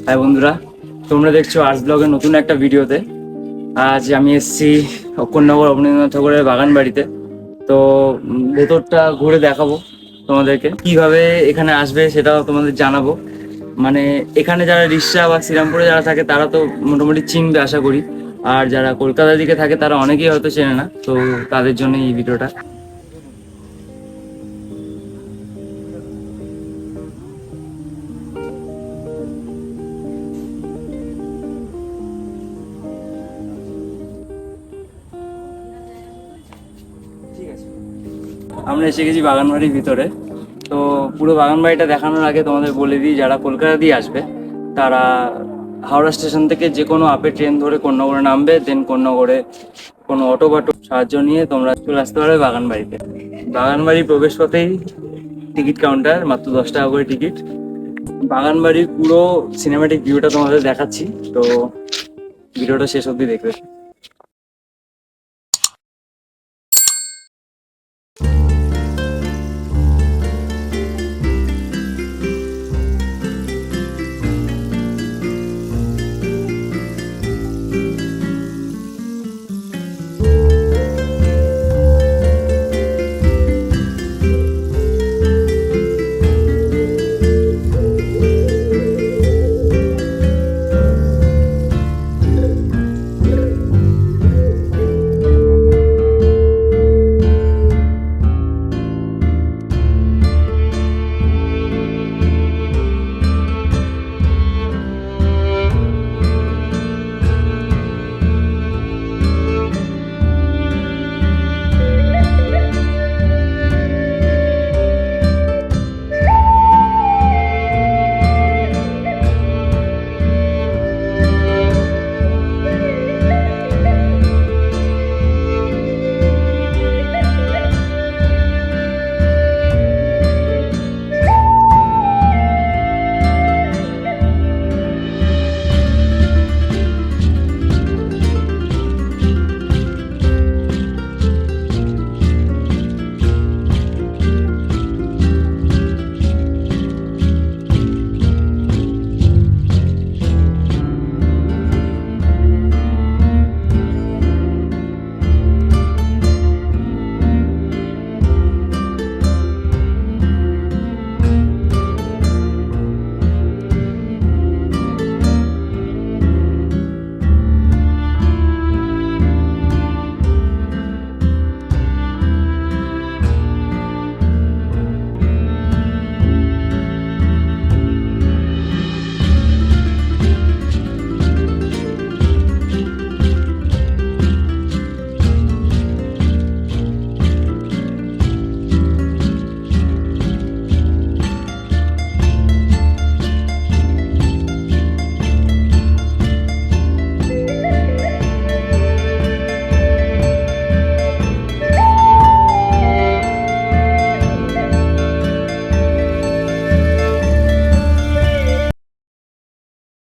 High বন্ধুরা, তোমরা দেখছো আর্টস ব্লগের নতুন একটা ভিডিওতে। আজ আমি এসেছি অক্ষরনগর অবনীন্দ্রনাথ ঠাকুরের বাগান বাড়িতে। তো ভেতরটা ঘুরে দেখাবো তোমাদেরকে, কিভাবে এখানে আসবে সেটাও তোমাদের জানাবো। মানে এখানে যারা রিষড়া বা শ্রীরামপুরে যারা থাকে তারা তো মোটামুটি চিনবে আশা করি, আর যারা কলকাতার দিকে থাকে তারা অনেকেই হয়তো চেনে না, তো তাদের জন্য এই ভিডিওটা। ঠিক আছে, আমরা এসে গেছি বাগান বাড়ির ভিতরে। তো পুরো বাগান বাড়িটা দেখানোর আগে তোমাদের বলে দিই, যারা কলকাতা দিয়ে আসবে তারা হাওড়া স্টেশন থেকে যে কোনো আপে ট্রেন ধরে কোন্নগরে নামবে, দেন কোন্নগরে কোনো অটো বা সাহায্য নিয়ে তোমরা চলে আসতে পারবে বাগান বাড়িতে। বাগান বাড়ি প্রবেশ পথেই টিকিট কাউন্টার, মাত্র 10 টাকা করে টিকিট। বাগান বাড়ির পুরো সিনেমাটিক ভিউটা তোমাদের দেখাচ্ছি, তো ভিডিওটা শেষ অবধি দেখবে।